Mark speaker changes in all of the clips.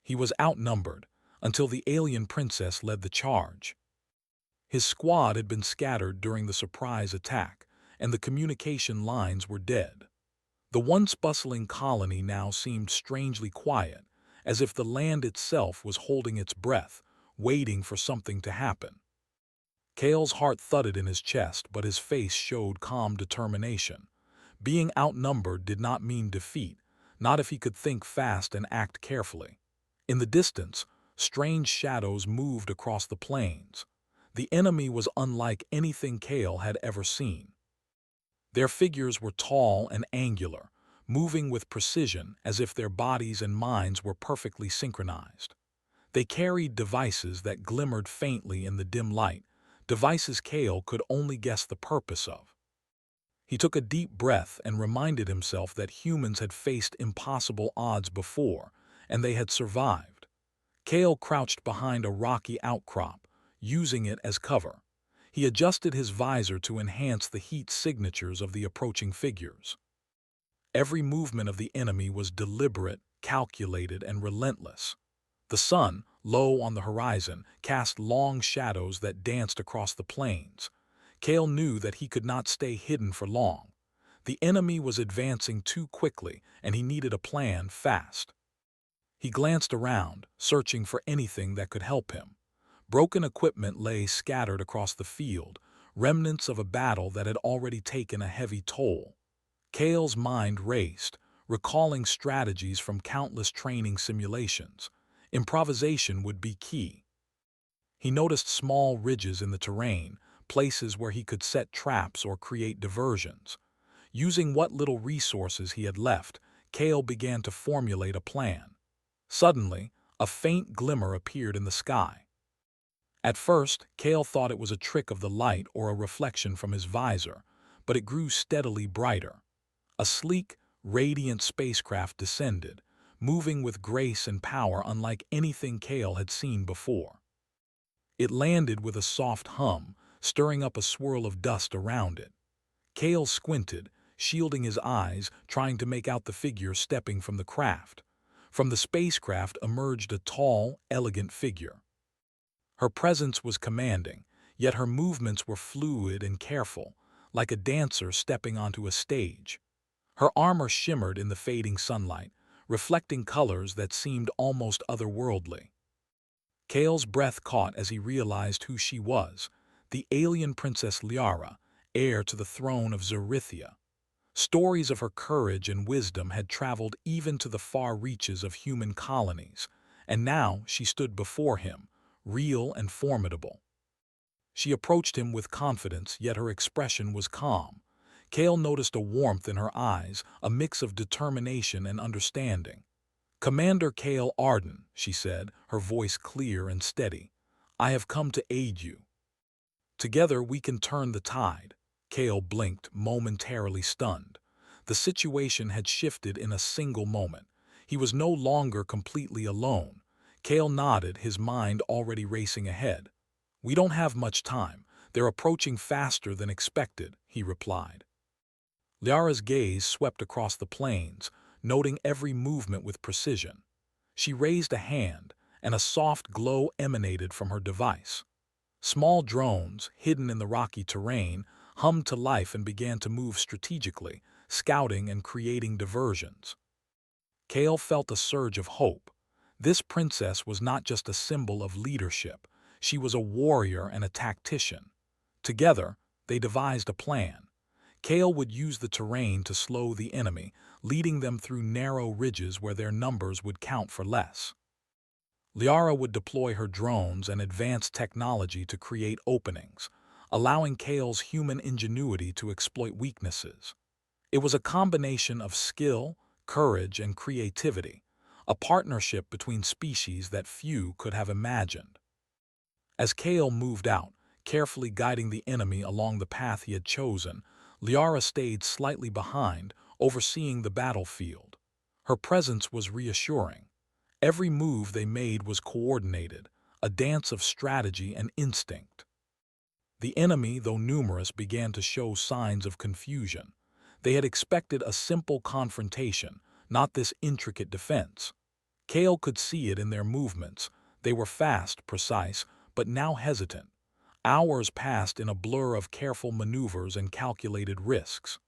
Speaker 1: He was outnumbered until the alien princess led the charge. His squad had been scattered during the surprise attack, and the communication lines were dead. The once bustling colony now seemed strangely quiet, as if the land itself was holding its breath, waiting for something to happen. Kale's heart thudded in his chest, but his face showed calm determination. Being outnumbered did not mean defeat, not if he could think fast and act carefully. In the distance, strange shadows moved across the plains. The enemy was unlike anything Kale had ever seen. Their figures were tall and angular, moving with precision as if their bodies and minds were perfectly synchronized. They carried devices that glimmered faintly in the dim light, devices Kale could only guess the purpose of. He took a deep breath and reminded himself that humans had faced impossible odds before, and they had survived. Kale crouched behind a rocky outcrop, using it as cover. He adjusted his visor to enhance the heat signatures of the approaching figures. Every movement of the enemy was deliberate, calculated, and relentless. The sun, low on the horizon, cast long shadows that danced across the plains. Kale knew that he could not stay hidden for long. The enemy was advancing too quickly, and he needed a plan fast. He glanced around, searching for anything that could help him. Broken equipment lay scattered across the field, remnants of a battle that had already taken a heavy toll. Kale's mind raced, recalling strategies from countless training simulations. Improvisation would be key. He noticed small ridges in the terrain, places where he could set traps or create diversions. Using what little resources he had left, Kale began to formulate a plan. Suddenly, a faint glimmer appeared in the sky. At first, Kale thought it was a trick of the light or a reflection from his visor, but it grew steadily brighter. A sleek, radiant spacecraft descended, moving with grace and power unlike anything Kale had seen before. It landed with a soft hum, stirring up a swirl of dust around it. Kale squinted, shielding his eyes, trying to make out the figure stepping from the craft. From the spacecraft emerged a tall, elegant figure. Her presence was commanding, yet her movements were fluid and careful, like a dancer stepping onto a stage. Her armor shimmered in the fading sunlight, reflecting colors that seemed almost otherworldly. Kale's breath caught as he realized who she was, the alien Princess Liara, heir to the throne of Zerithia. Stories of her courage and wisdom had traveled even to the far reaches of human colonies, and now she stood before him, real and formidable. She approached him with confidence, yet her expression was calm. Kale noticed a warmth in her eyes, a mix of determination and understanding. "Commander Kale Arden," she said, her voice clear and steady, "I have come to aid you. Together we can turn the tide." Kale blinked, momentarily stunned. The situation had shifted in a single moment. He was no longer completely alone. Kale nodded, his mind already racing ahead. "We don't have much time. They're approaching faster than expected," he replied. Liara's gaze swept across the plains, noting every movement with precision. She raised a hand, and a soft glow emanated from her device. Small drones, hidden in the rocky terrain, hummed to life and began to move strategically, scouting and creating diversions. Kale felt a surge of hope. This princess was not just a symbol of leadership, she was a warrior and a tactician. Together, they devised a plan. Kale would use the terrain to slow the enemy, leading them through narrow ridges where their numbers would count for less. Liara would deploy her drones and advanced technology to create openings, allowing Kale's human ingenuity to exploit weaknesses. It was a combination of skill, courage, and creativity, a partnership between species that few could have imagined. As Kale moved out, carefully guiding the enemy along the path he had chosen, Liara stayed slightly behind, overseeing the battlefield. Her presence was reassuring. Every move they made was coordinated, a dance of strategy and instinct. The enemy, though numerous, began to show signs of confusion. They had expected a simple confrontation, not this intricate defense. Kale could see it in their movements. They were fast, precise, but now hesitant. Hours passed in a blur of careful maneuvers and calculated risks.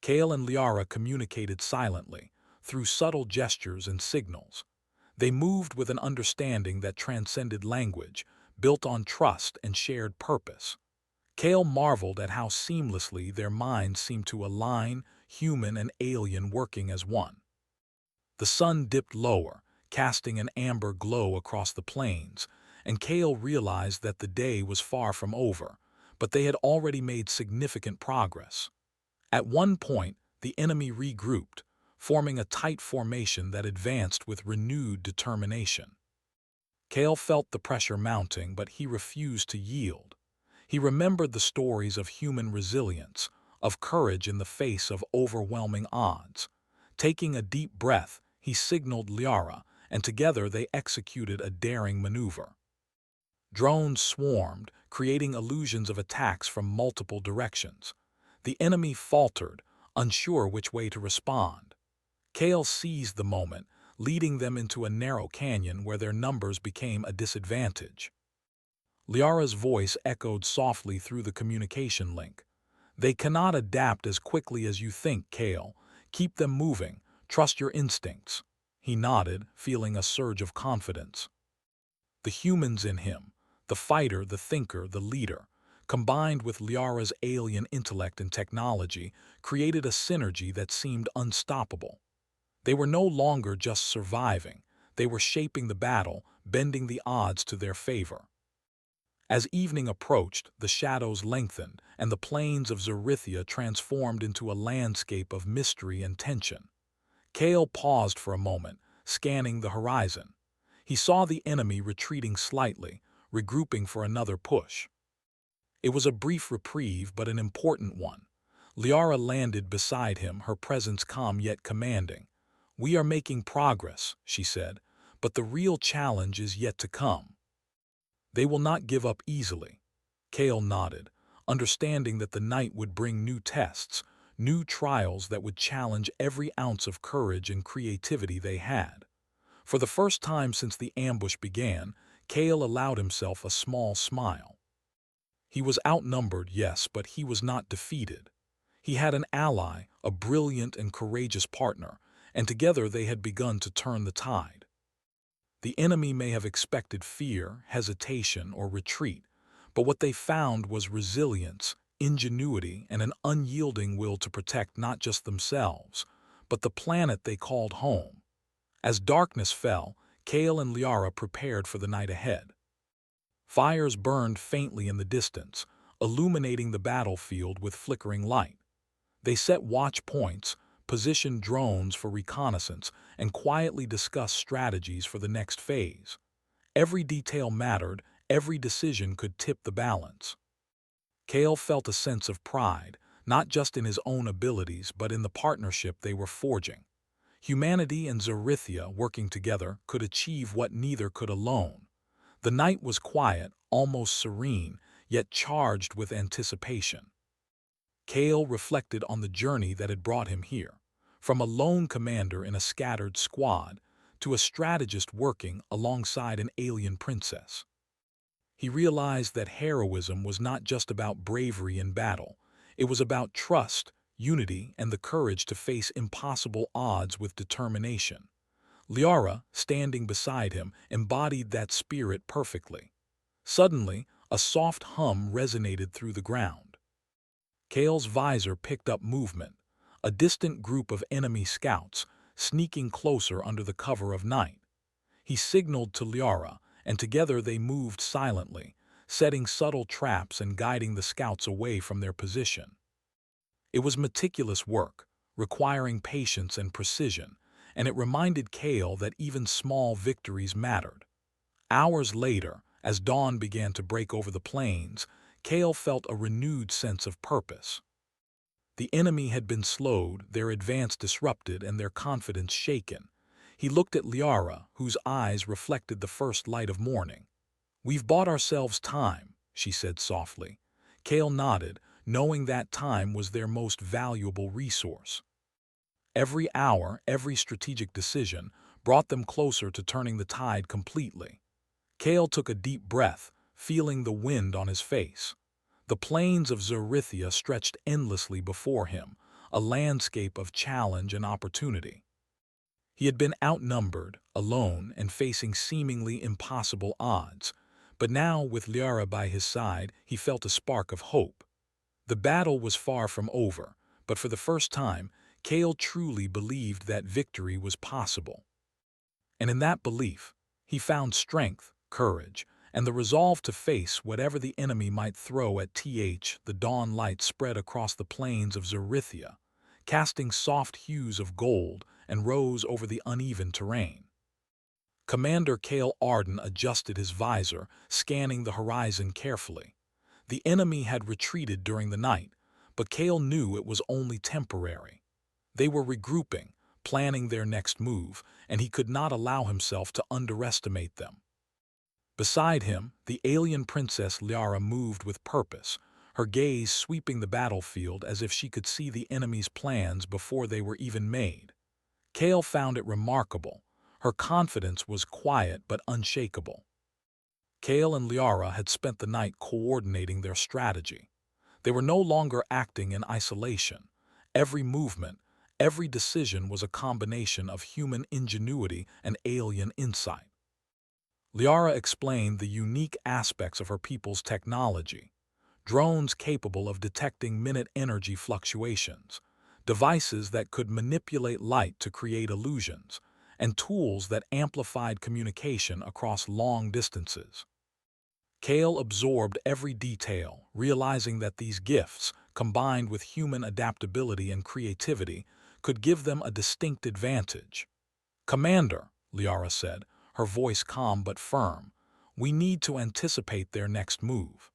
Speaker 1: Kale and Liara communicated silently, through subtle gestures and signals. They moved with an understanding that transcended language, built on trust and shared purpose. Kale marveled at how seamlessly their minds seemed to align, human and alien working as one. The sun dipped lower, casting an amber glow across the plains, and Kale realized that the day was far from over, but they had already made significant progress. At one point, the enemy regrouped, forming a tight formation that advanced with renewed determination. Kale felt the pressure mounting, but he refused to yield. He remembered the stories of human resilience, of courage in the face of overwhelming odds. Taking a deep breath, he signaled Liara, and together they executed a daring maneuver. Drones swarmed, creating illusions of attacks from multiple directions. The enemy faltered, unsure which way to respond. Kale seized the moment, leading them into a narrow canyon where their numbers became a disadvantage. Liara's voice echoed softly through the communication link. "They cannot adapt as quickly as you think, Kale. Keep them moving. Trust your instincts." He nodded, feeling a surge of confidence. The humans in him, the fighter, the thinker, the leader, combined with Liara's alien intellect and technology, created a synergy that seemed unstoppable. They were no longer just surviving. They were shaping the battle, bending the odds to their favor. As evening approached, the shadows lengthened, and the plains of Zarithia transformed into a landscape of mystery and tension. Kale paused for a moment, scanning the horizon. He saw the enemy retreating slightly, regrouping for another push. It was a brief reprieve, but an important one. Liara landed beside him, her presence calm yet commanding. "We are making progress," she said, "but the real challenge is yet to come." "They will not give up easily." Kale nodded, understanding that the night would bring new tests, new trials that would challenge every ounce of courage and creativity they had. For the first time since the ambush began, Kale allowed himself a small smile. He was outnumbered, yes, but he was not defeated. He had an ally, a brilliant and courageous partner, and together they had begun to turn the tide. The enemy may have expected fear, hesitation, or retreat, but what they found was resilience, ingenuity, and an unyielding will to protect not just themselves, but the planet they called home. As darkness fell, Kale and Liara prepared for the night ahead. Fires burned faintly in the distance, illuminating the battlefield with flickering light. They set watch points, positioned drones for reconnaissance, and quietly discussed strategies for the next phase. Every detail mattered, every decision could tip the balance. Kale felt a sense of pride, not just in his own abilities but in the partnership they were forging. Humanity and Zarithia working together could achieve what neither could alone. The night was quiet, almost serene, yet charged with anticipation. Kale reflected on the journey that had brought him here, from a lone commander in a scattered squad to a strategist working alongside an alien princess. He realized that heroism was not just about bravery in battle. It was about trust, unity, and the courage to face impossible odds with determination. Liara, standing beside him, embodied that spirit perfectly. Suddenly, a soft hum resonated through the ground. Kale's visor picked up movement, a distant group of enemy scouts, sneaking closer under the cover of night. He signaled to Liara, and together they moved silently, setting subtle traps and guiding the scouts away from their position. It was meticulous work, requiring patience and precision, and it reminded Kale that even small victories mattered. Hours later, as dawn began to break over the plains, Kale felt a renewed sense of purpose. The enemy had been slowed, their advance disrupted, and their confidence shaken. He looked at Liara, whose eyes reflected the first light of morning. "We've bought ourselves time," she said softly. Kale nodded, knowing that time was their most valuable resource. Every hour, every strategic decision brought them closer to turning the tide completely. Kale took a deep breath, feeling the wind on his face. The plains of Zerithia stretched endlessly before him, a landscape of challenge and opportunity. He had been outnumbered, alone, and facing seemingly impossible odds, but now, with Liara by his side, he felt a spark of hope. The battle was far from over, but for the first time, Kale truly believed that victory was possible. And in that belief, he found strength, courage, and the resolve to face whatever the enemy might throw at th. The dawn light spread across the plains of Zerithia, casting soft hues of gold and rose over the uneven terrain. Commander Kale Arden adjusted his visor, scanning the horizon carefully. The enemy had retreated during the night, but Kale knew it was only temporary. They were regrouping, planning their next move, and he could not allow himself to underestimate them. Beside him, the alien princess Liara moved with purpose, her gaze sweeping the battlefield as if she could see the enemy's plans before they were even made. Kale found it remarkable. Her confidence was quiet but unshakable. Kale and Liara had spent the night coordinating their strategy. They were no longer acting in isolation. Every movement, every decision was a combination of human ingenuity and alien insight. Liara explained the unique aspects of her people's technology: drones capable of detecting minute energy fluctuations, devices that could manipulate light to create illusions, and tools that amplified communication across long distances. Kale absorbed every detail, realizing that these gifts, combined with human adaptability and creativity, could give them a distinct advantage. "Commander," Liara said, her voice calm but firm, "we need to anticipate their next move.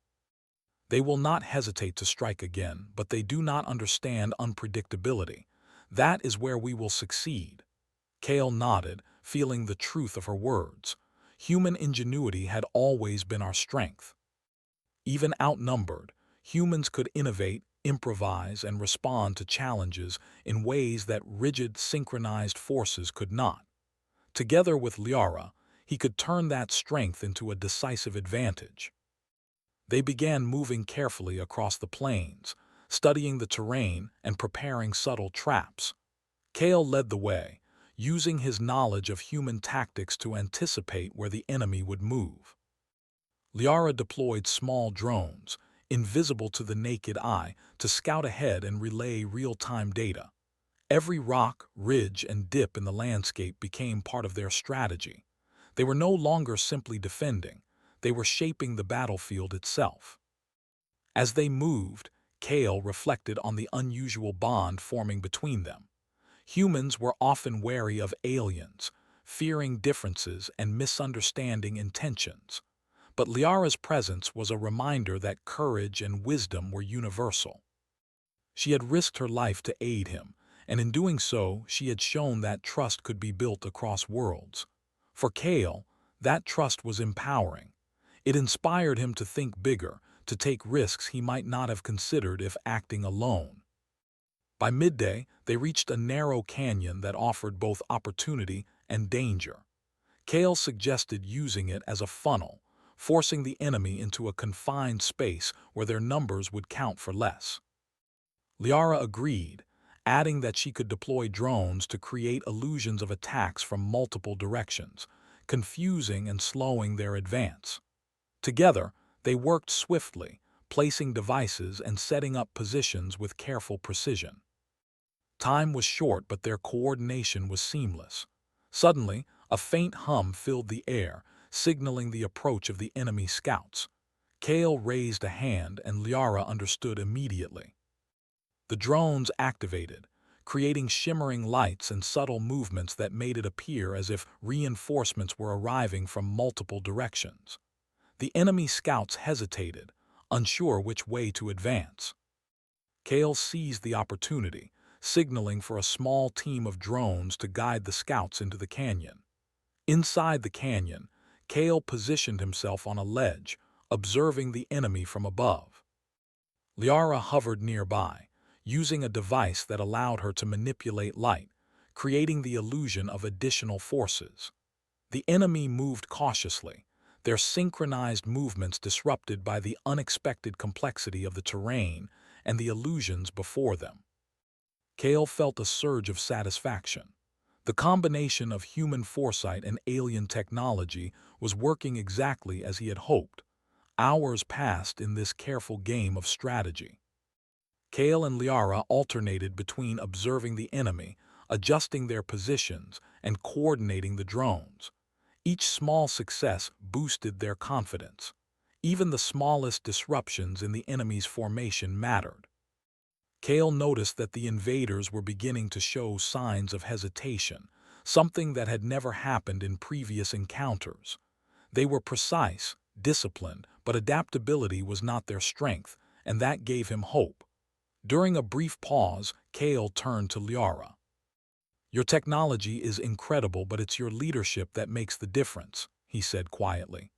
Speaker 1: They will not hesitate to strike again, but they do not understand unpredictability. That is where we will succeed." Kale nodded, feeling the truth of her words. Human ingenuity had always been our strength. Even outnumbered, humans could innovate, improvise, and respond to challenges in ways that rigid, synchronized forces could not. Together with Liara, he could turn that strength into a decisive advantage. They began moving carefully across the plains, studying the terrain and preparing subtle traps. Kale led the way, using his knowledge of human tactics to anticipate where the enemy would move. Liara deployed small drones, invisible to the naked eye, to scout ahead and relay real-time data. Every rock, ridge, and dip in the landscape became part of their strategy. They were no longer simply defending, they were shaping the battlefield itself. As they moved, Kale reflected on the unusual bond forming between them. Humans were often wary of aliens, fearing differences and misunderstanding intentions. But Liara's presence was a reminder that courage and wisdom were universal. She had risked her life to aid him, and in doing so, she had shown that trust could be built across worlds. For Kale, that trust was empowering. It inspired him to think bigger, to take risks he might not have considered if acting alone. By midday, they reached a narrow canyon that offered both opportunity and danger. Kale suggested using it as a funnel, forcing the enemy into a confined space where their numbers would count for less. Liara agreed, adding that she could deploy drones to create illusions of attacks from multiple directions, confusing and slowing their advance. Together, they worked swiftly, placing devices and setting up positions with careful precision. Time was short, but their coordination was seamless. Suddenly, a faint hum filled the air, signaling the approach of the enemy scouts. Kale raised a hand, and Liara understood immediately. The drones activated, creating shimmering lights and subtle movements that made it appear as if reinforcements were arriving from multiple directions. The enemy scouts hesitated, unsure which way to advance. Kale seized the opportunity, signaling for a small team of drones to guide the scouts into the canyon. Inside the canyon, Kale positioned himself on a ledge, observing the enemy from above. Liara hovered nearby, using a device that allowed her to manipulate light, creating the illusion of additional forces. The enemy moved cautiously, their synchronized movements disrupted by the unexpected complexity of the terrain and the illusions before them. Kale felt a surge of satisfaction. The combination of human foresight and alien technology was working exactly as he had hoped. Hours passed in this careful game of strategy. Kale and Liara alternated between observing the enemy, adjusting their positions, and coordinating the drones. Each small success boosted their confidence. Even the smallest disruptions in the enemy's formation mattered. Kale noticed that the invaders were beginning to show signs of hesitation, something that had never happened in previous encounters. They were precise, disciplined, but adaptability was not their strength, and that gave him hope. During a brief pause, Kale turned to Liara. "Your technology is incredible, but it's your leadership that makes the difference," he said quietly.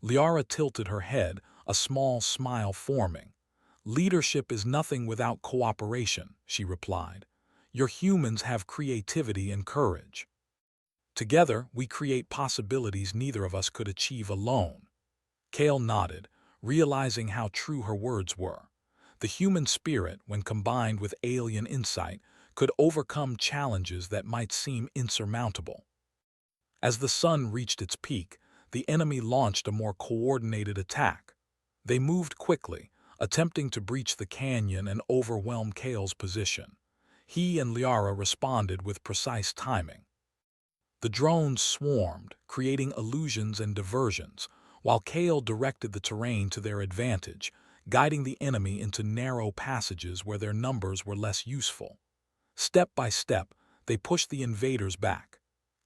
Speaker 1: Liara tilted her head, a small smile forming. "Leadership is nothing without cooperation," she replied. "Your humans have creativity and courage. Together, we create possibilities neither of us could achieve alone." Kale nodded, realizing how true her words were. The human spirit, when combined with alien insight, could overcome challenges that might seem insurmountable. As the sun reached its peak, the enemy launched a more coordinated attack. They moved quickly, attempting to breach the canyon and overwhelm Kale's position. He and Liara responded with precise timing. The drones swarmed, creating illusions and diversions, while Kale directed the terrain to their advantage, guiding the enemy into narrow passages where their numbers were less useful. Step by step, they pushed the invaders back.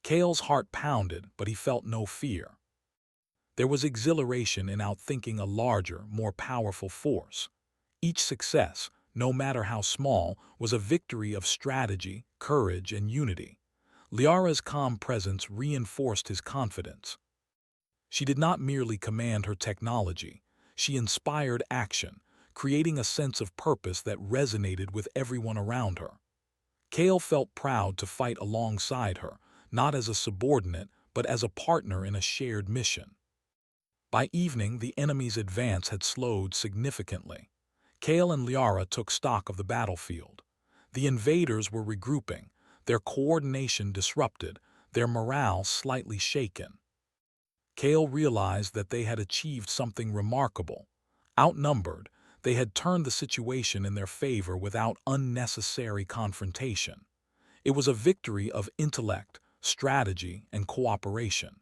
Speaker 1: Kale's heart pounded, but he felt no fear. There was exhilaration in outthinking a larger, more powerful force. Each success, no matter how small, was a victory of strategy, courage, and unity. Liara's calm presence reinforced his confidence. She did not merely command her technology, she inspired action, creating a sense of purpose that resonated with everyone around her. Kale felt proud to fight alongside her, not as a subordinate, but as a partner in a shared mission. By evening, the enemy's advance had slowed significantly. Kale and Liara took stock of the battlefield. The invaders were regrouping, their coordination disrupted, their morale slightly shaken. Kale realized that they had achieved something remarkable. Outnumbered, they had turned the situation in their favor without unnecessary confrontation. It was a victory of intellect, strategy, and cooperation.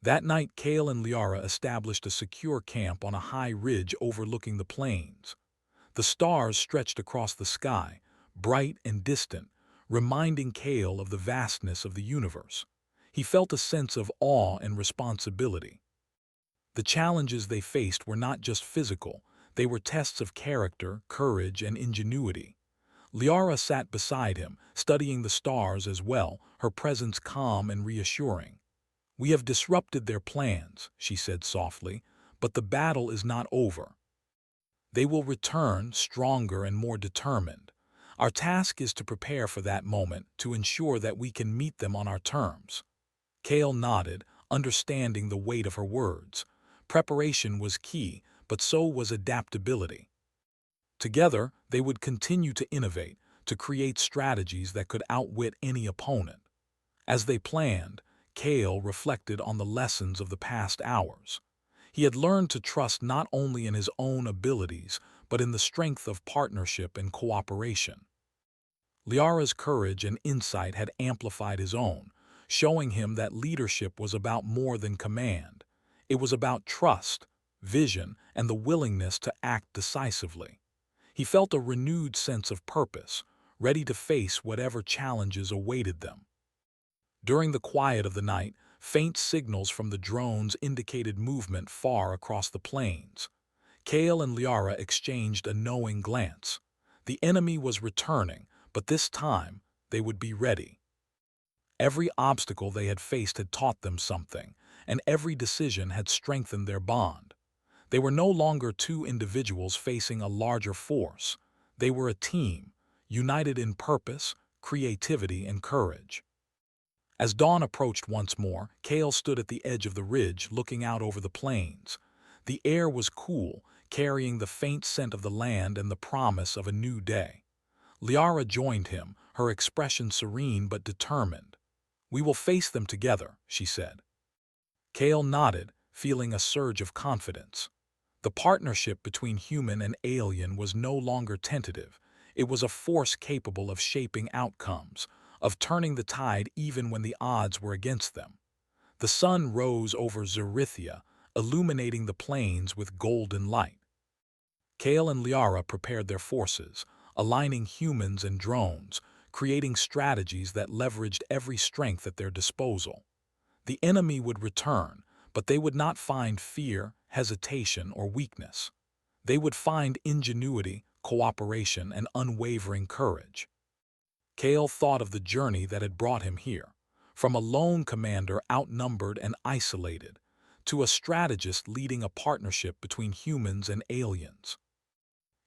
Speaker 1: That night, Kale and Liara established a secure camp on a high ridge overlooking the plains. The stars stretched across the sky, bright and distant, reminding Kale of the vastness of the universe. He felt a sense of awe and responsibility. The challenges they faced were not just physical, they were tests of character, courage, and ingenuity. Liara sat beside him, studying the stars as well, her presence calm and reassuring. "We have disrupted their plans," she said softly, "but the battle is not over. They will return stronger and more determined. Our task is to prepare for that moment, to ensure that we can meet them on our terms." Kale nodded, understanding the weight of her words. Preparation was key, but so was adaptability. Together, they would continue to innovate, to create strategies that could outwit any opponent. As they planned, Kale reflected on the lessons of the past hours. He had learned to trust not only in his own abilities, but in the strength of partnership and cooperation. Liara's courage and insight had amplified his own, showing him that leadership was about more than command. It was about trust, vision, and the willingness to act decisively. He felt a renewed sense of purpose, ready to face whatever challenges awaited them. During the quiet of the night, faint signals from the drones indicated movement far across the plains. Kale and Liara exchanged a knowing glance. The enemy was returning, but this time they would be ready. Every obstacle they had faced had taught them something, and every decision had strengthened their bond. They were no longer two individuals facing a larger force. They were a team, united in purpose, creativity, and courage. As dawn approached once more, Kale stood at the edge of the ridge looking out over the plains. The air was cool, carrying the faint scent of the land and the promise of a new day. Liara joined him, her expression serene but determined. "We will face them together," she said. Kale nodded, feeling a surge of confidence. The partnership between human and alien was no longer tentative. It was a force capable of shaping outcomes, of turning the tide even when the odds were against them. The sun rose over Zerithia, illuminating the plains with golden light. Kale and Liara prepared their forces, aligning humans and drones, creating strategies that leveraged every strength at their disposal. The enemy would return, but they would not find fear, hesitation, or weakness. They would find ingenuity, cooperation, and unwavering courage. Kale thought of the journey that had brought him here, from a lone commander outnumbered and isolated, to a strategist leading a partnership between humans and aliens.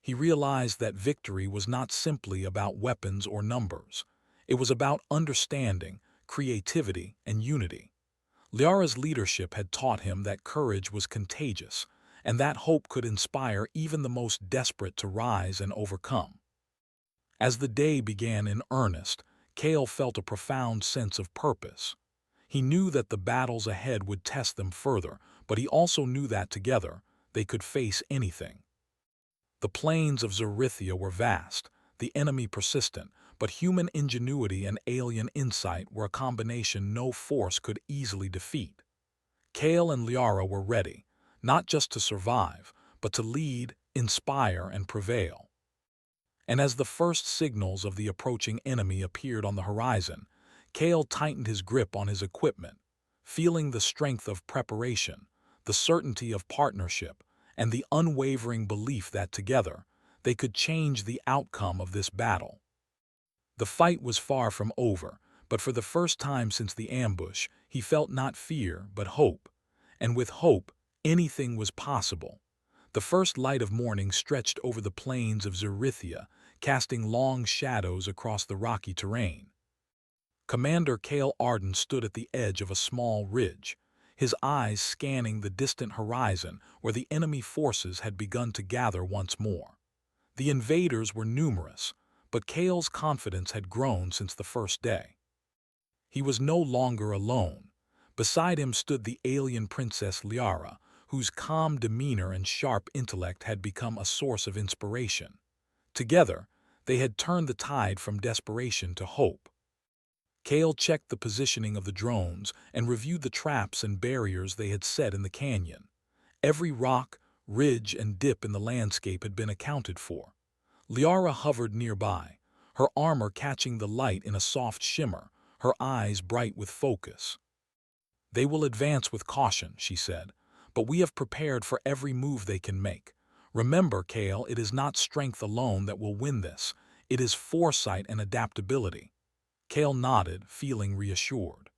Speaker 1: He realized that victory was not simply about weapons or numbers. It was about understanding, creativity, and unity. Liara's leadership had taught him that courage was contagious, and that hope could inspire even the most desperate to rise and overcome. As the day began in earnest, Kale felt a profound sense of purpose. He knew that the battles ahead would test them further, but he also knew that together they could face anything. The plains of Zerithia were vast, the enemy persistent, but human ingenuity and alien insight were a combination no force could easily defeat. Kale and Liara were ready, not just to survive, but to lead, inspire, and prevail. And as the first signals of the approaching enemy appeared on the horizon, Kale tightened his grip on his equipment, feeling the strength of preparation, the certainty of partnership, and the unwavering belief that together they could change the outcome of this battle. The fight was far from over, but for the first time since the ambush, he felt not fear but hope. And with hope, anything was possible. The first light of morning stretched over the plains of Zerithia, casting long shadows across the rocky terrain. Commander Kale Arden stood at the edge of a small ridge, his eyes scanning the distant horizon where the enemy forces had begun to gather once more. The invaders were numerous, but Kale's confidence had grown since the first day. He was no longer alone. Beside him stood the alien princess Liara, whose calm demeanor and sharp intellect had become a source of inspiration. Together, they had turned the tide from desperation to hope. Kale checked the positioning of the drones and reviewed the traps and barriers they had set in the canyon. Every rock, ridge, and dip in the landscape had been accounted for. Liara hovered nearby, her armor catching the light in a soft shimmer, her eyes bright with focus. "They will advance with caution," she said, "but we have prepared for every move they can make. Remember, Kale, it is not strength alone that will win this. It is foresight and adaptability." Kale nodded, feeling reassured.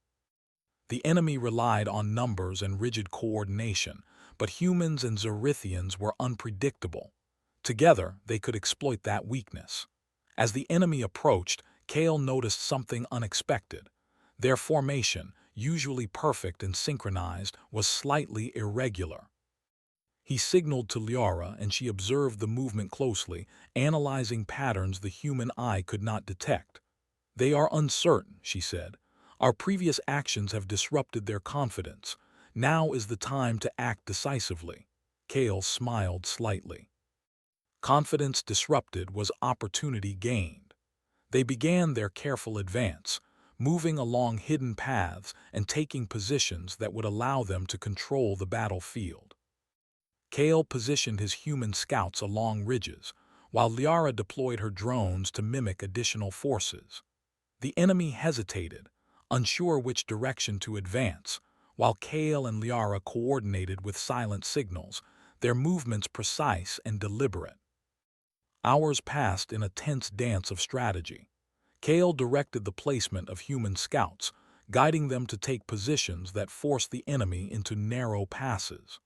Speaker 1: The enemy relied on numbers and rigid coordination, but humans and Zerithians were unpredictable. Together, they could exploit that weakness. As the enemy approached, Kale noticed something unexpected. Their formation, usually perfect and synchronized, was slightly irregular. He signaled to Liara, and she observed the movement closely, analyzing patterns the human eye could not detect. "They are uncertain," she said. "Our previous actions have disrupted their confidence. Now is the time to act decisively." Kale smiled slightly. Confidence disrupted was opportunity gained. They began their careful advance, moving along hidden paths and taking positions that would allow them to control the battlefield. Kale positioned his human scouts along ridges, while Liara deployed her drones to mimic additional forces. The enemy hesitated, unsure which direction to advance, while Kale and Liara coordinated with silent signals, their movements precise and deliberate. Hours passed in a tense dance of strategy. Kale directed the placement of human scouts, guiding them to take positions that forced the enemy into narrow passes.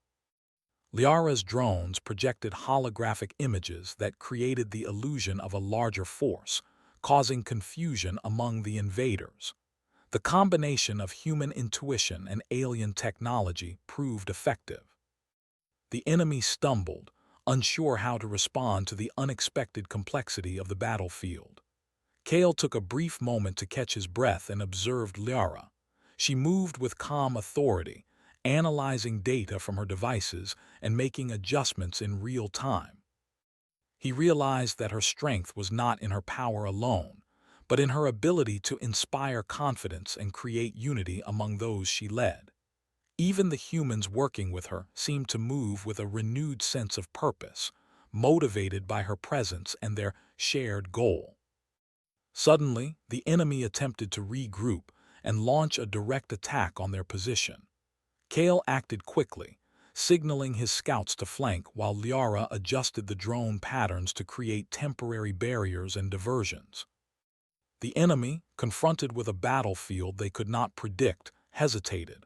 Speaker 1: Liara's drones projected holographic images that created the illusion of a larger force, causing confusion among the invaders. The combination of human intuition and alien technology proved effective. The enemy stumbled, unsure how to respond to the unexpected complexity of the battlefield. Kale took a brief moment to catch his breath and observed Liara. She moved with calm authority, analyzing data from her devices and making adjustments in real time. He realized that her strength was not in her power alone, but in her ability to inspire confidence and create unity among those she led. Even the humans working with her seemed to move with a renewed sense of purpose, motivated by her presence and their shared goal. Suddenly, the enemy attempted to regroup and launch a direct attack on their position. Kale acted quickly, signaling his scouts to flank while Liara adjusted the drone patterns to create temporary barriers and diversions. The enemy, confronted with a battlefield they could not predict, hesitated.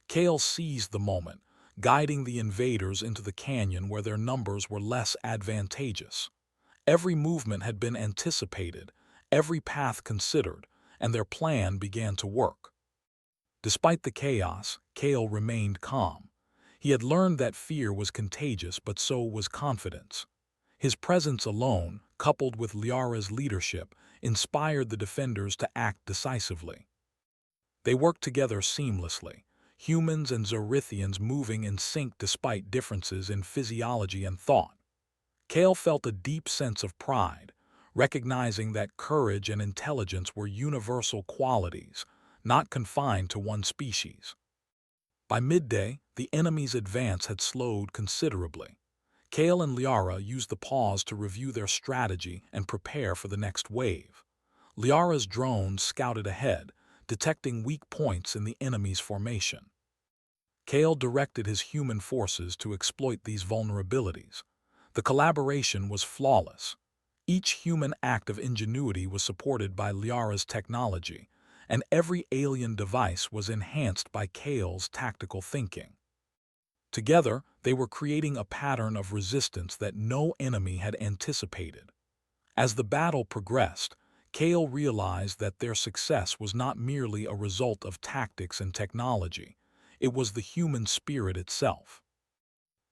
Speaker 1: Kale seized the moment, guiding the invaders into the canyon where their numbers were less advantageous. Every movement had been anticipated, every path considered, and their plan began to work. Despite the chaos, Kale remained calm. He had learned that fear was contagious, but so was confidence. His presence alone, coupled with Liara's leadership, inspired the defenders to act decisively. They worked together seamlessly, humans and Zorithians moving in sync despite differences in physiology and thought. Kale felt a deep sense of pride, recognizing that courage and intelligence were universal qualities, not confined to one species. By midday, the enemy's advance had slowed considerably. Kale and Liara used the pause to review their strategy and prepare for the next wave. Liara's drones scouted ahead, detecting weak points in the enemy's formation. Kale directed his human forces to exploit these vulnerabilities. The collaboration was flawless. Each human act of ingenuity was supported by Liara's technology, and every alien device was enhanced by Kale's tactical thinking. Together, they were creating a pattern of resistance that no enemy had anticipated. As the battle progressed, Kale realized that their success was not merely a result of tactics and technology, it was the human spirit itself.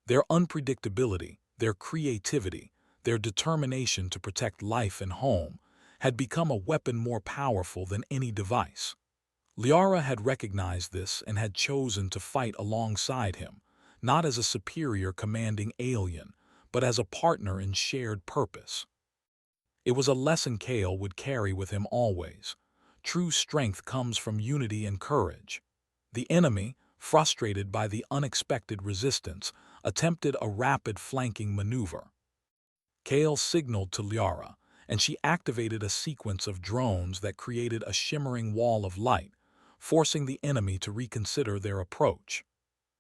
Speaker 1: Their unpredictability, their creativity, their determination to protect life and home had become a weapon more powerful than any device. Liara had recognized this and had chosen to fight alongside him, not as a superior commanding alien, but as a partner in shared purpose. It was a lesson Kale would carry with him always. True strength comes from unity and courage. The enemy, frustrated by the unexpected resistance, attempted a rapid flanking maneuver. Kale signaled to Liara, and she activated a sequence of drones that created a shimmering wall of light, forcing the enemy to reconsider their approach.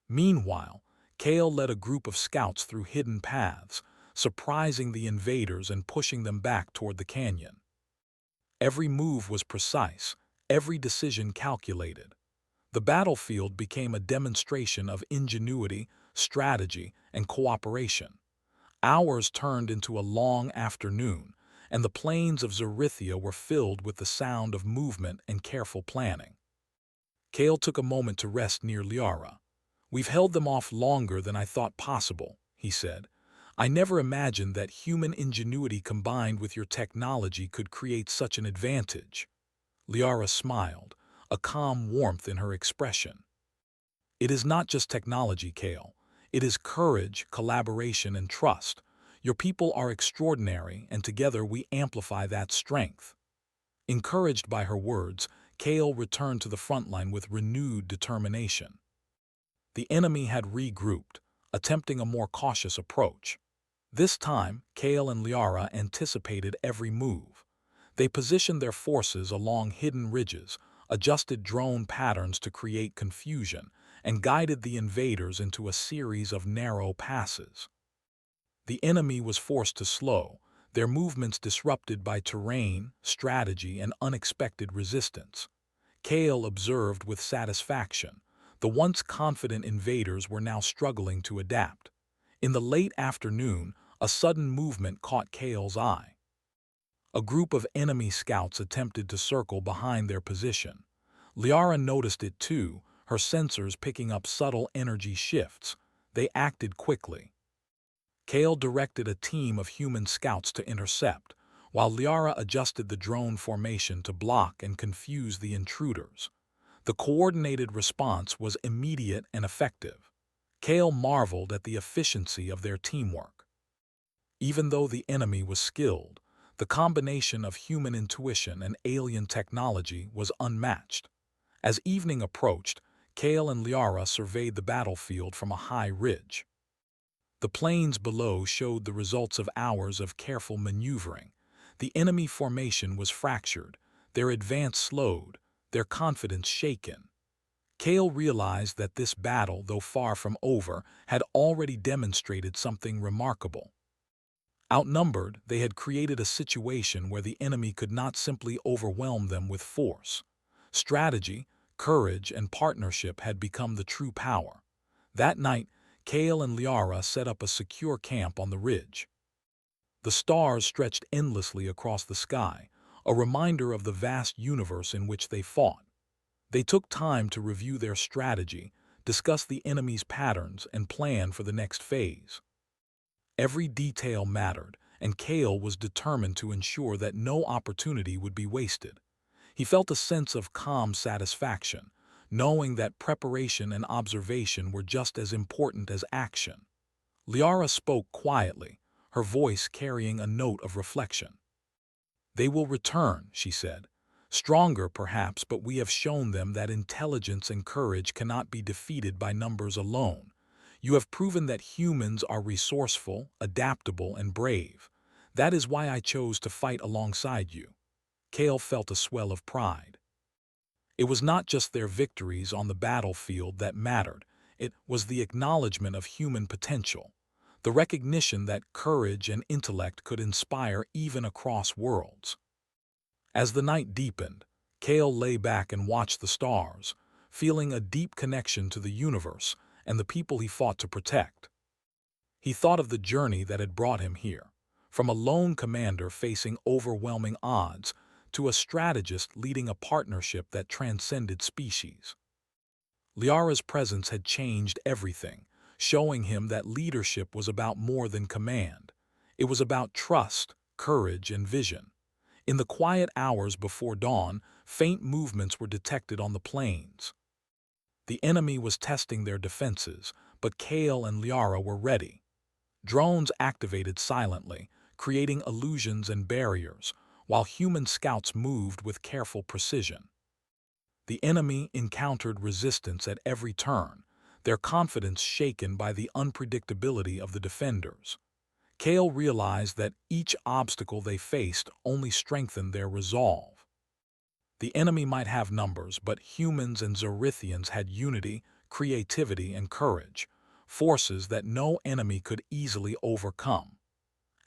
Speaker 1: Meanwhile, Kale led a group of scouts through hidden paths, surprising the invaders and pushing them back toward the canyon. Every move was precise, every decision calculated. The battlefield became a demonstration of ingenuity, strategy, and cooperation. Hours turned into a long afternoon, and the plains of Zorithia were filled with the sound of movement and careful planning. Kale took a moment to rest near Liara. "We've held them off longer than I thought possible," he said. "I never imagined that human ingenuity combined with your technology could create such an advantage." Liara smiled, a calm warmth in her expression. "It is not just technology, Kale. It is courage, collaboration, and trust. Your people are extraordinary, and together we amplify that strength." Encouraged by her words, Kale returned to the front line with renewed determination. The enemy had regrouped, attempting a more cautious approach. This time, Kale and Liara anticipated every move. They positioned their forces along hidden ridges, adjusted drone patterns to create confusion, and guided the invaders into a series of narrow passes. The enemy was forced to slow, their movements disrupted by terrain, strategy, and unexpected resistance. Kale observed with satisfaction. The once confident invaders were now struggling to adapt. In the late afternoon, a sudden movement caught Kale's eye. A group of enemy scouts attempted to circle behind their position. Liara noticed it too, her sensors picking up subtle energy shifts. They acted quickly. Kale directed a team of human scouts to intercept, while Liara adjusted the drone formation to block and confuse the intruders. The coordinated response was immediate and effective. Kale marveled at the efficiency of their teamwork. Even though the enemy was skilled, the combination of human intuition and alien technology was unmatched. As evening approached, Kale and Liara surveyed the battlefield from a high ridge. The plains below showed the results of hours of careful maneuvering. The enemy formation was fractured, their advance slowed, their confidence shaken. Kale realized that this battle, though far from over, had already demonstrated something remarkable. Outnumbered, they had created a situation where the enemy could not simply overwhelm them with force. Strategy, courage, and partnership had become the true power. That night, Kale and Liara set up a secure camp on the ridge. The stars stretched endlessly across the sky, a reminder of the vast universe in which they fought. They took time to review their strategy, discuss the enemy's patterns, and plan for the next phase. Every detail mattered, and Kale was determined to ensure that no opportunity would be wasted. He felt a sense of calm satisfaction, knowing that preparation and observation were just as important as action. Liara spoke quietly, her voice carrying a note of reflection. "They will return," she said. "Stronger, perhaps, but we have shown them that intelligence and courage cannot be defeated by numbers alone. You have proven that humans are resourceful, adaptable, and brave. That is why I chose to fight alongside you." Kale felt a swell of pride. It was not just their victories on the battlefield that mattered. It was the acknowledgement of human potential, the recognition that courage and intellect could inspire even across worlds. As the night deepened, Kale lay back and watched the stars, feeling a deep connection to the universe and the people he fought to protect. He thought of the journey that had brought him here, from a lone commander facing overwhelming odds to a strategist leading a partnership that transcended species. Liara's presence had changed everything, showing him that leadership was about more than command. It was about trust, courage, and vision. In the quiet hours before dawn, faint movements were detected on the plains. The enemy was testing their defenses, but Kale and Liara were ready. Drones activated silently, creating illusions and barriers, while human scouts moved with careful precision. The enemy encountered resistance at every turn, their confidence shaken by the unpredictability of the defenders. Kale realized that each obstacle they faced only strengthened their resolve. The enemy might have numbers, but humans and Zorithians had unity, creativity, and courage, forces that no enemy could easily overcome.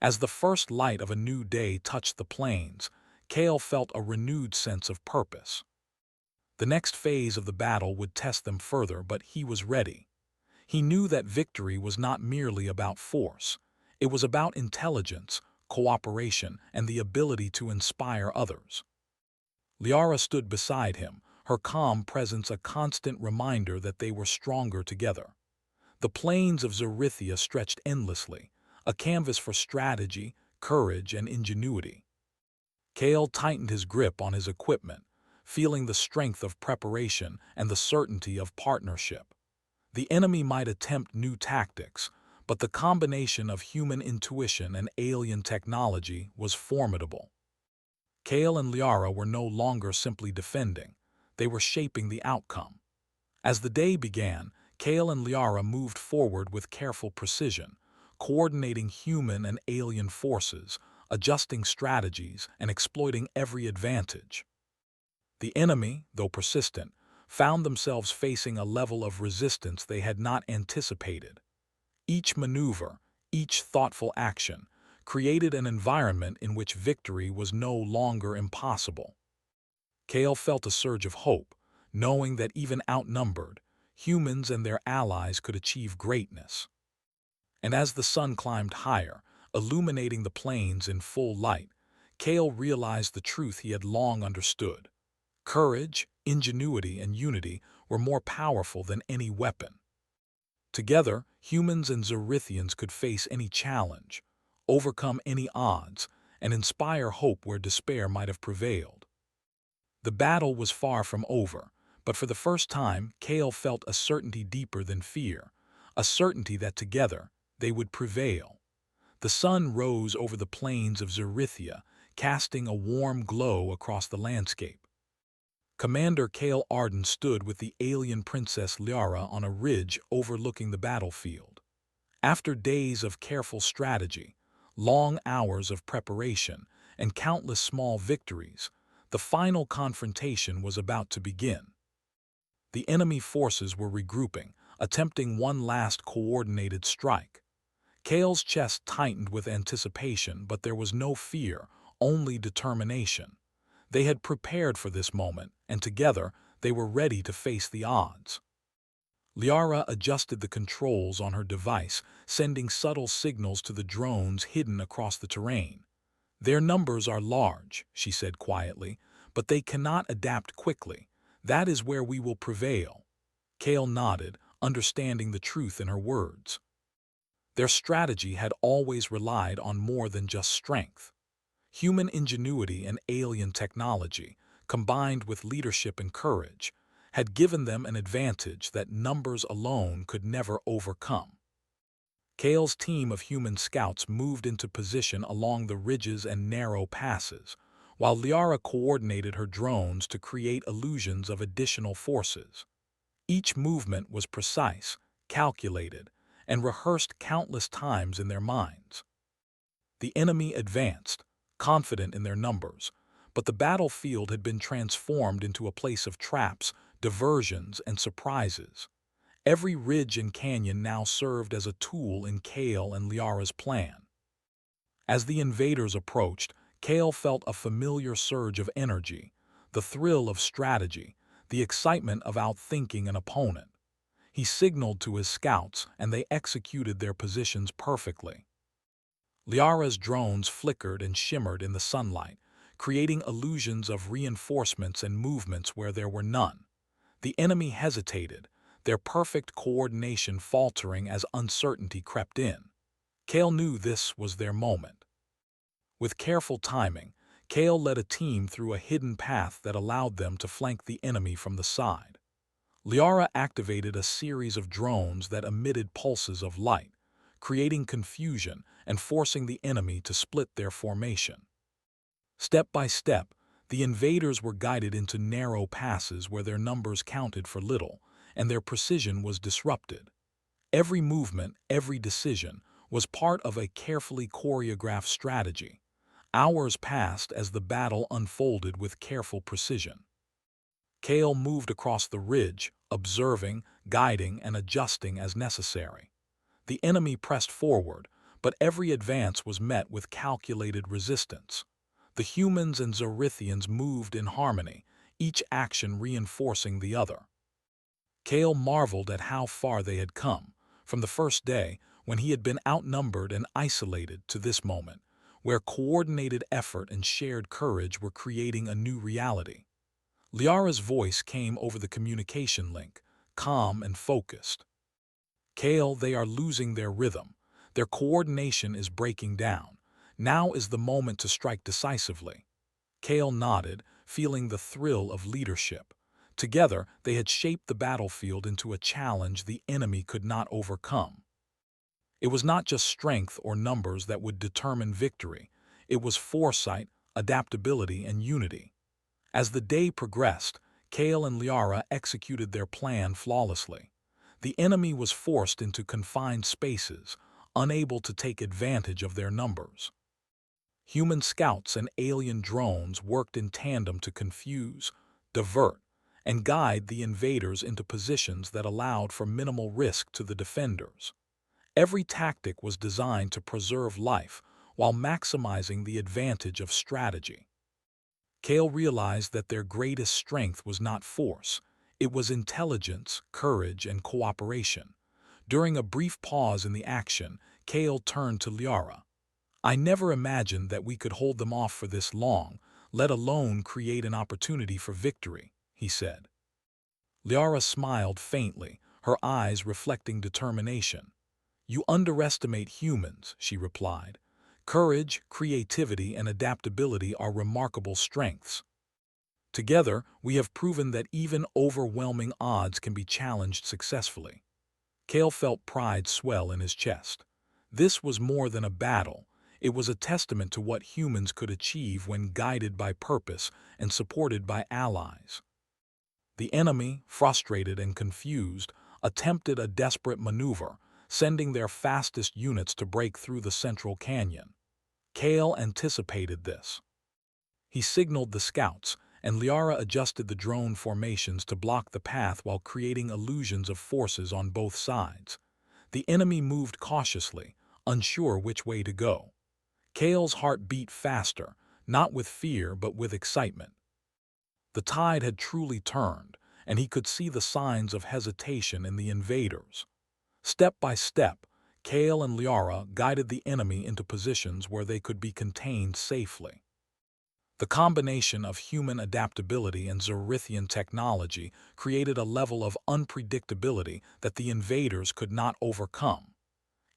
Speaker 1: As the first light of a new day touched the plains, Kale felt a renewed sense of purpose. The next phase of the battle would test them further, but he was ready. He knew that victory was not merely about force. It was about intelligence, cooperation, and the ability to inspire others. Liara stood beside him, her calm presence a constant reminder that they were stronger together. The plains of Zorithia stretched endlessly, a canvas for strategy, courage, and ingenuity. Kale tightened his grip on his equipment, feeling the strength of preparation and the certainty of partnership. The enemy might attempt new tactics, but the combination of human intuition and alien technology was formidable. Kale and Liara were no longer simply defending, they were shaping the outcome. As the day began, Kale and Liara moved forward with careful precision, coordinating human and alien forces, adjusting strategies, and exploiting every advantage. The enemy, though persistent, found themselves facing a level of resistance they had not anticipated. Each maneuver, each thoughtful action, created an environment in which victory was no longer impossible. Kale felt a surge of hope, knowing that even outnumbered, humans and their allies could achieve greatness. And as the sun climbed higher, illuminating the plains in full light, Kale realized the truth he had long understood. Courage, ingenuity, and unity were more powerful than any weapon. Together, humans and Zerithians could face any challenge, overcome any odds, and inspire hope where despair might have prevailed. The battle was far from over, but for the first time, Kale felt a certainty deeper than fear, a certainty that together they would prevail. The sun rose over the plains of Zerithia, casting a warm glow across the landscape. Commander Kale Arden stood with the alien Princess Liara on a ridge overlooking the battlefield. After days of careful strategy, long hours of preparation, and countless small victories, the final confrontation was about to begin. The enemy forces were regrouping, attempting one last coordinated strike. Kale's chest tightened with anticipation, but there was no fear, only determination. They had prepared for this moment, and together they were ready to face the odds. Liara adjusted the controls on her device, sending subtle signals to the drones hidden across the terrain. "Their numbers are large," she said quietly, "but they cannot adapt quickly. That is where we will prevail." Kale nodded, understanding the truth in her words. Their strategy had always relied on more than just strength. Human ingenuity and alien technology, combined with leadership and courage, had given them an advantage that numbers alone could never overcome. Kale's team of human scouts moved into position along the ridges and narrow passes, while Liara coordinated her drones to create illusions of additional forces. Each movement was precise, calculated, and rehearsed countless times in their minds. The enemy advanced, confident in their numbers, but the battlefield had been transformed into a place of traps, diversions, and surprises. Every ridge and canyon now served as a tool in Kale and Liara's plan. As the invaders approached, Kale felt a familiar surge of energy, the thrill of strategy, the excitement of outthinking an opponent. He signaled to his scouts, and they executed their positions perfectly. Liara's drones flickered and shimmered in the sunlight, creating illusions of reinforcements and movements where there were none. The enemy hesitated, their perfect coordination faltering as uncertainty crept in. Kale knew this was their moment. With careful timing, Kale led a team through a hidden path that allowed them to flank the enemy from the side. Liara activated a series of drones that emitted pulses of light, creating confusion and forcing the enemy to split their formation. Step by step, the invaders were guided into narrow passes where their numbers counted for little, and their precision was disrupted. Every movement, every decision, was part of a carefully choreographed strategy. Hours passed as the battle unfolded with careful precision. Kale moved across the ridge, observing, guiding, and adjusting as necessary. The enemy pressed forward, but every advance was met with calculated resistance. The humans and Zerithians moved in harmony, each action reinforcing the other. Kale marveled at how far they had come, from the first day, when he had been outnumbered and isolated, to this moment, where coordinated effort and shared courage were creating a new reality. Liara's voice came over the communication link, calm and focused. "Kale, they are losing their rhythm. Their coordination is breaking down. Now is the moment to strike decisively." Kale nodded, feeling the thrill of leadership. Together, they had shaped the battlefield into a challenge the enemy could not overcome. It was not just strength or numbers that would determine victory. It was foresight, adaptability, and unity. As the day progressed, Kale and Liara executed their plan flawlessly. The enemy was forced into confined spaces, unable to take advantage of their numbers. Human scouts and alien drones worked in tandem to confuse, divert, and guide the invaders into positions that allowed for minimal risk to the defenders. Every tactic was designed to preserve life while maximizing the advantage of strategy. Kale realized that their greatest strength was not force. It was intelligence, courage, and cooperation. During a brief pause in the action, Kale turned to Liara. I never imagined that we could hold them off for this long, let alone create an opportunity for victory," he said. Liara smiled faintly, her eyes reflecting determination. "You underestimate humans," she replied. "Courage, creativity, and adaptability are remarkable strengths. Together, we have proven that even overwhelming odds can be challenged successfully." Kale felt pride swell in his chest. This was more than a battle. It was a testament to what humans could achieve when guided by purpose and supported by allies. The enemy, frustrated and confused, attempted a desperate maneuver, sending their fastest units to break through the central canyon. Kale anticipated this. He signaled the scouts, and Liara adjusted the drone formations to block the path while creating illusions of forces on both sides. The enemy moved cautiously, unsure which way to go. Kale's heart beat faster, not with fear but with excitement. The tide had truly turned, and he could see the signs of hesitation in the invaders. Step by step, Kale and Liara guided the enemy into positions where they could be contained safely. The combination of human adaptability and Zorithian technology created a level of unpredictability that the invaders could not overcome.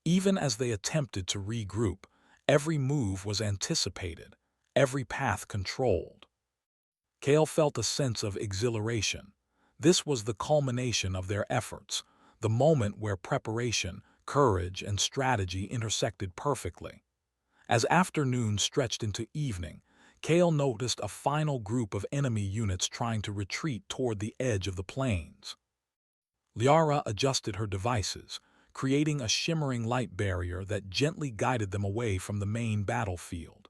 Speaker 1: Even as they attempted to regroup, every move was anticipated, every path controlled. Kale felt a sense of exhilaration. This was the culmination of their efforts, the moment where preparation, courage, and strategy intersected perfectly. As afternoon stretched into evening, Kale noticed a final group of enemy units trying to retreat toward the edge of the plains. Liara adjusted her devices, creating a shimmering light barrier that gently guided them away from the main battlefield.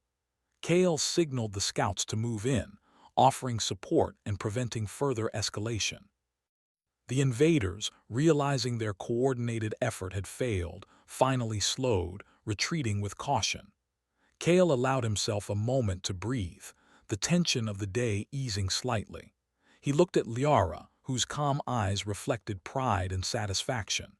Speaker 1: Kale signaled the scouts to move in, offering support and preventing further escalation. The invaders, realizing their coordinated effort had failed, finally slowed, retreating with caution. Kale allowed himself a moment to breathe, the tension of the day easing slightly. He looked at Liara, whose calm eyes reflected pride and satisfaction.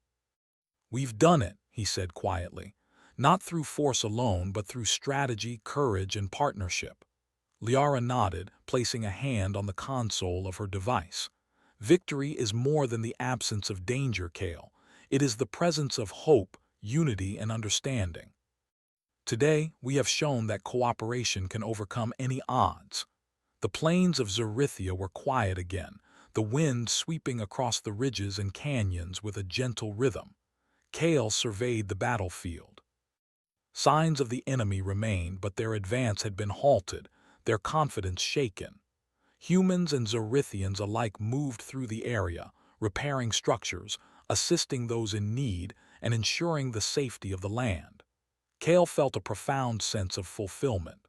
Speaker 1: "We've done it," he said quietly. "Not through force alone, but through strategy, courage, and partnership." Liara nodded, placing a hand on the console of her device. "Victory is more than the absence of danger, Kale. It is the presence of hope, unity, and understanding. Today, we have shown that cooperation can overcome any odds." The plains of Zorithia were quiet again, the wind sweeping across the ridges and canyons with a gentle rhythm. Kale surveyed the battlefield. Signs of the enemy remained, but their advance had been halted, their confidence shaken. Humans and Zorithians alike moved through the area, repairing structures, assisting those in need, and ensuring the safety of the land. Kale felt a profound sense of fulfillment.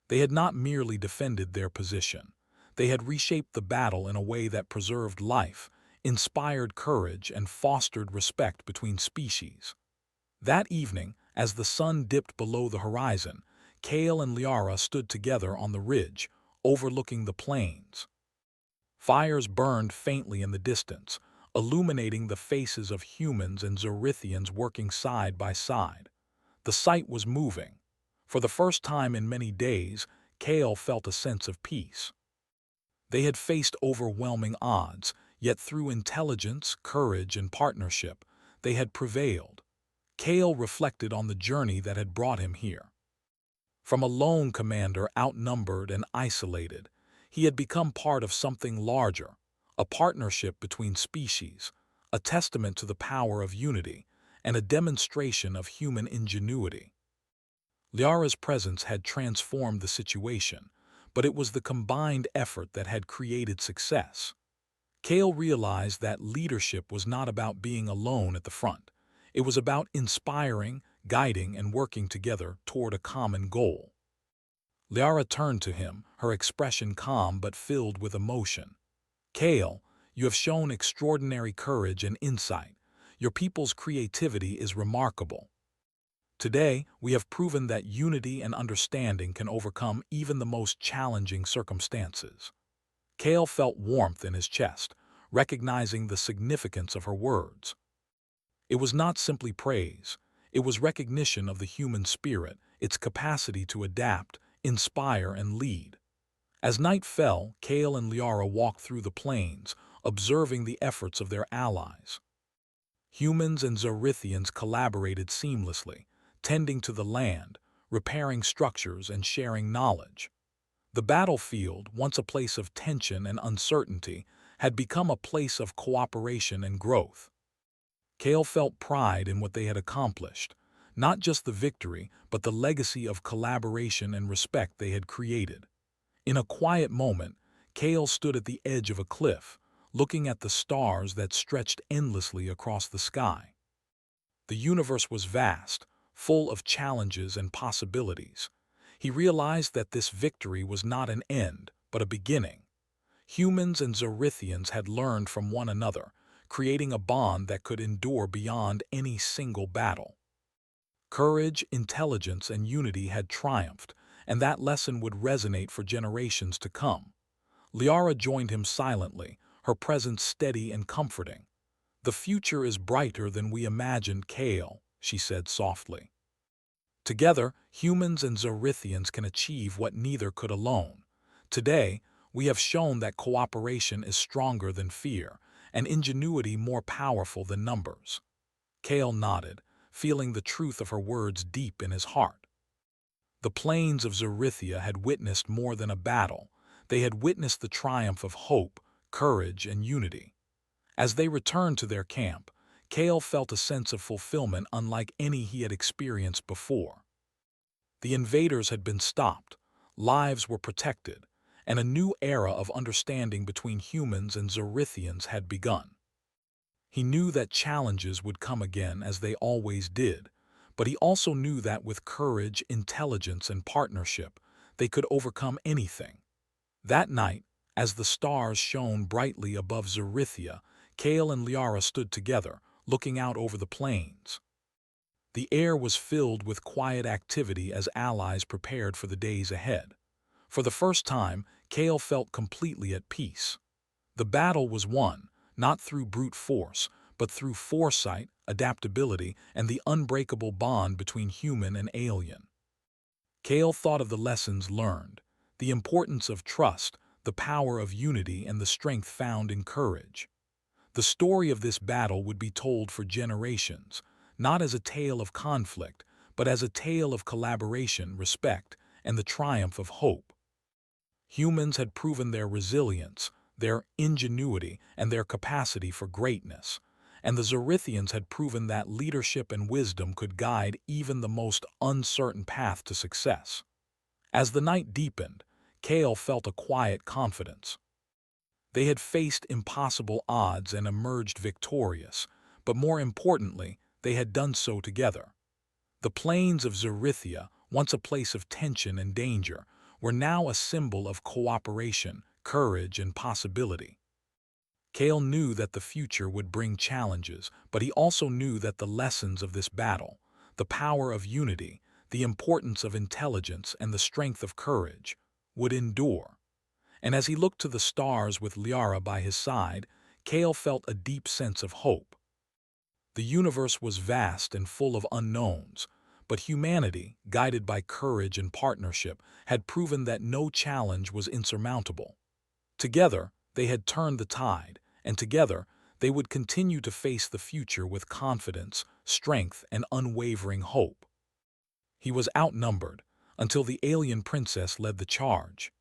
Speaker 1: They had not merely defended their position. They had reshaped the battle in a way that preserved life, inspired courage, and fostered respect between species. That evening, as the sun dipped below the horizon, Kale and Liara stood together on the ridge, overlooking the plains. Fires burned faintly in the distance, illuminating the faces of humans and Zorithians working side by side. The sight was moving. For the first time in many days, Kale felt a sense of peace. They had faced overwhelming odds, yet through intelligence, courage, and partnership, they had prevailed. Kale reflected on the journey that had brought him here. From a lone commander outnumbered and isolated, he had become part of something larger, a partnership between species, a testament to the power of unity, and a demonstration of human ingenuity. Liara's presence had transformed the situation, but it was the combined effort that had created success. Kale realized that leadership was not about being alone at the front. It was about inspiring, guiding, and working together toward a common goal. Liara turned to him, her expression calm but filled with emotion. "Kale, you have shown extraordinary courage and insight. Your people's creativity is remarkable. Today, we have proven that unity and understanding can overcome even the most challenging circumstances." Kale felt warmth in his chest, recognizing the significance of her words. It was not simply praise. It was recognition of the human spirit, its capacity to adapt, inspire, and lead. As night fell, Kale and Liara walked through the plains, observing the efforts of their allies. Humans and Zorithians collaborated seamlessly, tending to the land, repairing structures, and sharing knowledge. The battlefield, once a place of tension and uncertainty, had become a place of cooperation and growth. Kale felt pride in what they had accomplished, not just the victory, but the legacy of collaboration and respect they had created. In a quiet moment, Kale stood at the edge of a cliff, looking at the stars that stretched endlessly across the sky. The universe was vast, full of challenges and possibilities. He realized that this victory was not an end, but a beginning. Humans and Zorithians had learned from one another, creating a bond that could endure beyond any single battle. Courage, intelligence, and unity had triumphed, and that lesson would resonate for generations to come. Liara joined him silently, her presence steady and comforting. "The future is brighter than we imagined, Kale," she said softly. "Together, humans and Zorithians can achieve what neither could alone. Today, we have shown that cooperation is stronger than fear, and ingenuity more powerful than numbers." Kale nodded, feeling the truth of her words deep in his heart. The plains of Zorithia had witnessed more than a battle. They had witnessed the triumph of hope, courage, and unity. As they returned to their camp, Kale felt a sense of fulfillment unlike any he had experienced before. The invaders had been stopped, lives were protected, and a new era of understanding between humans and Zorithians had begun. He knew that challenges would come again, as they always did, but he also knew that with courage, intelligence, and partnership, they could overcome anything. That night, as the stars shone brightly above Zorithia, Kale and Liara stood together, looking out over the plains. The air was filled with quiet activity as allies prepared for the days ahead. For the first time, Kale felt completely at peace. The battle was won, not through brute force, but through foresight, adaptability, and the unbreakable bond between human and alien. Kale thought of the lessons learned, the importance of trust, the power of unity, and the strength found in courage. The story of this battle would be told for generations, not as a tale of conflict, but as a tale of collaboration, respect, and the triumph of hope. Humans had proven their resilience, their ingenuity, and their capacity for greatness, and the Zorithians had proven that leadership and wisdom could guide even the most uncertain path to success. As the night deepened, Kale felt a quiet confidence. They had faced impossible odds and emerged victorious, but more importantly, they had done so together. The plains of Zorithia, once a place of tension and danger, were now a symbol of cooperation, courage, and possibility. Kale knew that the future would bring challenges, but he also knew that the lessons of this battle, the power of unity, the importance of intelligence, and the strength of courage, would endure. And as he looked to the stars with Liara by his side, Kale felt a deep sense of hope. The universe was vast and full of unknowns, but humanity, guided by courage and partnership, had proven that no challenge was insurmountable. Together, they had turned the tide, and together, they would continue to face the future with confidence, strength, and unwavering hope. He was outnumbered, until the alien princess led the charge.